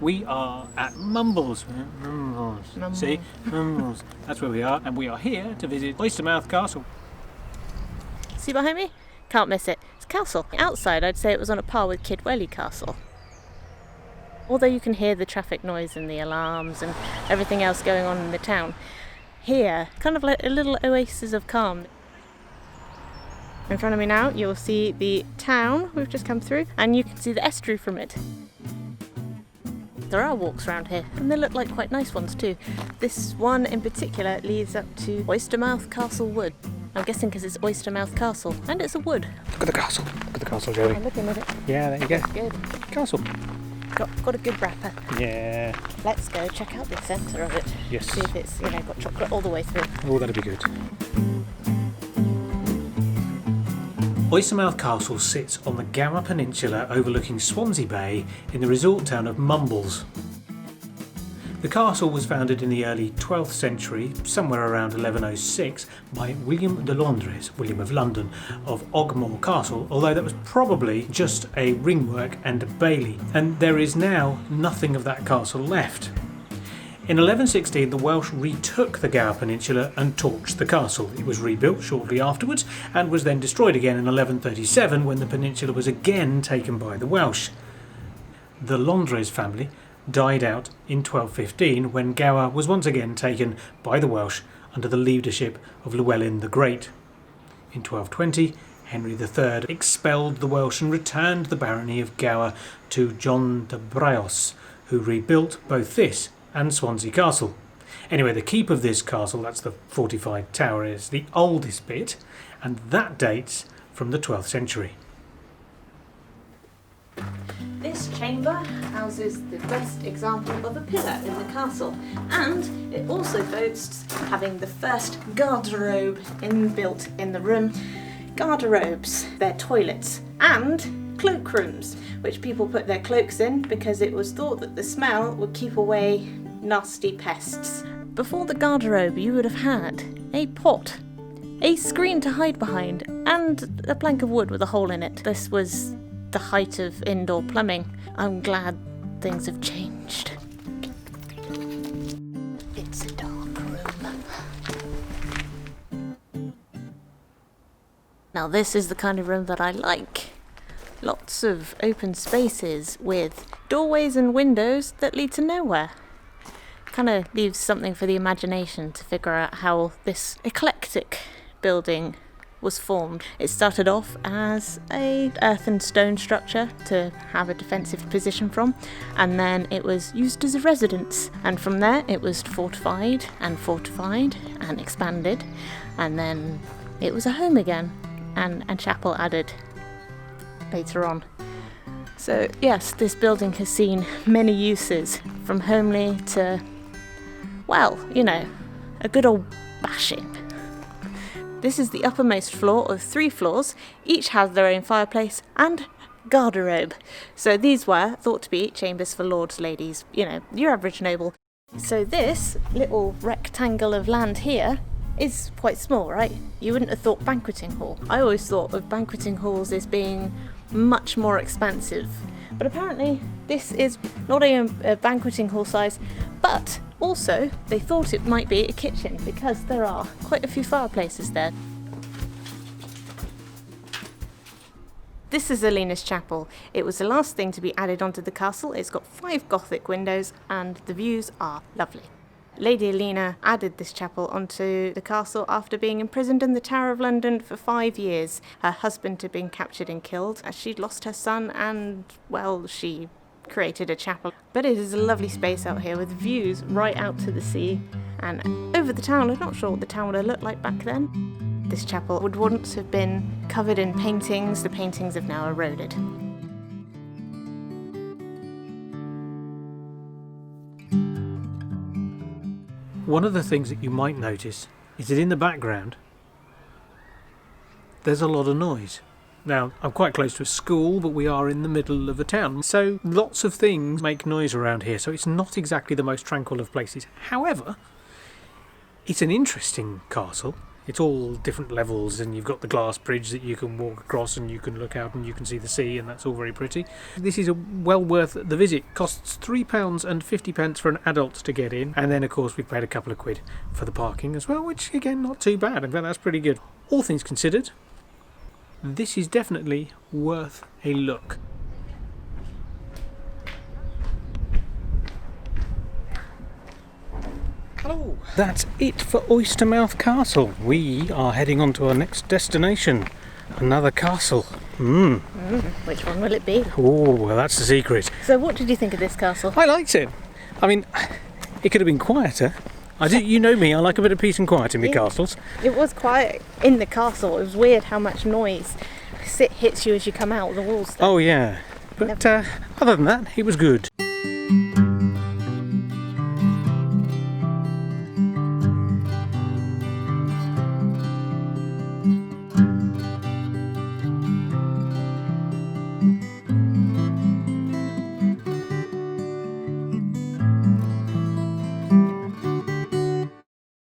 We are at Mumbles. Mumbles. See? Mumbles. That's where we are, and we are here to visit Oystermouth Castle. See behind me? Can't miss it. It's a castle. Outside, I'd say it was on a par with Kidwelly Castle. Although you can hear the traffic noise and the alarms and everything else going on in the town, here, kind of like a little oasis of calm. In front of me now, you'll see the town we've just come through, and you can see the estuary from it. There are walks around here, and they look like quite nice ones too. This one in particular leads up to Oystermouth Castle Wood. I'm guessing because it's Oystermouth Castle, and it's a wood. Look at the castle. Look at the castle, Joey. I'm looking at it. Yeah, there you go. Good. Castle. Got a good wrapper. Yeah. Let's go check out the centre of it. Yes. See if it's, got chocolate all the way through. Oh, that'd be good. Oystermouth Castle sits on the Gower Peninsula overlooking Swansea Bay in the resort town of Mumbles. The castle was founded in the early 12th century, somewhere around 1106, by William de Londres, William of London, of Ogmore Castle, although that was probably just a ringwork and a bailey, and there is now nothing of that castle left. In 1116 the Welsh retook the Gower Peninsula and torched the castle. It was rebuilt shortly afterwards and was then destroyed again in 1137 when the peninsula was again taken by the Welsh. The Londres family died out in 1215 when Gower was once again taken by the Welsh under the leadership of Llewellyn the Great. In 1220 Henry III expelled the Welsh and returned the Barony of Gower to John de Braose, who rebuilt both this and Swansea Castle. Anyway, the keep of this castle, that's the fortified tower, is the oldest bit, and that dates from the 12th century. This chamber houses the best example of a pillar in the castle, and it also boasts having the first garderobe inbuilt in the room. Garderobes, they're toilets, and cloakrooms, which people put their cloaks in because it was thought that the smell would keep away nasty pests. Before the garderobe, you would have had a pot, a screen to hide behind, and a plank of wood with a hole in it. This was the height of indoor plumbing. I'm glad things have changed. It's a dark room. Now this is the kind of room that I like. Lots of open spaces with doorways and windows that lead to nowhere. Kind of leaves something for the imagination to figure out how this eclectic building was formed. It started off as a earth and stone structure to have a defensive position from, and then it was used as a residence, and from there it was fortified and expanded, and then it was a home again, and chapel added later on. So yes, this building has seen many uses, from homely to, well, a good old bashing. This is the uppermost floor of 3 floors. Each has their own fireplace and garderobe. So these were thought to be chambers for lords, ladies, your average noble. So this little rectangle of land here is quite small, right? You wouldn't have thought banqueting hall. I always thought of banqueting halls as being much more expansive. But apparently this is not a banqueting hall size, but also they thought it might be a kitchen because there are quite a few fireplaces there. This is Alina's chapel. It was the last thing to be added onto the castle. It's got 5 Gothic windows and the views are lovely. Lady Alina added this chapel onto the castle after being imprisoned in the Tower of London for 5 years. Her husband had been captured and killed as she'd lost her son, and, well, she created a chapel. But it is a lovely space out here with views right out to the sea and over the town. I'm not sure what the town would have looked like back then. This chapel would once have been covered in paintings. The paintings have now eroded. One of the things that you might notice is that in the background there's a lot of noise. Now, I'm quite close to a school, but we are in the middle of a town, so lots of things make noise around here, so it's not exactly the most tranquil of places. However, it's an interesting castle. It's all different levels, and you've got the glass bridge that you can walk across and you can look out and you can see the sea, and that's all very pretty. This is well worth the visit. Costs £3.50 for an adult to get in, and then of course we've paid a couple of quid for the parking as well, which again not too bad. In fact, that's pretty good. All things considered, this is definitely worth a look. Hello. That's it for Oystermouth Castle. We are heading on to our next destination. Another castle. Which one will it be? Oh, well, that's the secret. So what did you think of this castle? I liked it. I mean, it could have been quieter. You know me, I like a bit of peace and quiet in my castles. It was quiet in the castle. It was weird how much noise hits you as you come out of the walls. Oh, yeah. But other than that, it was good.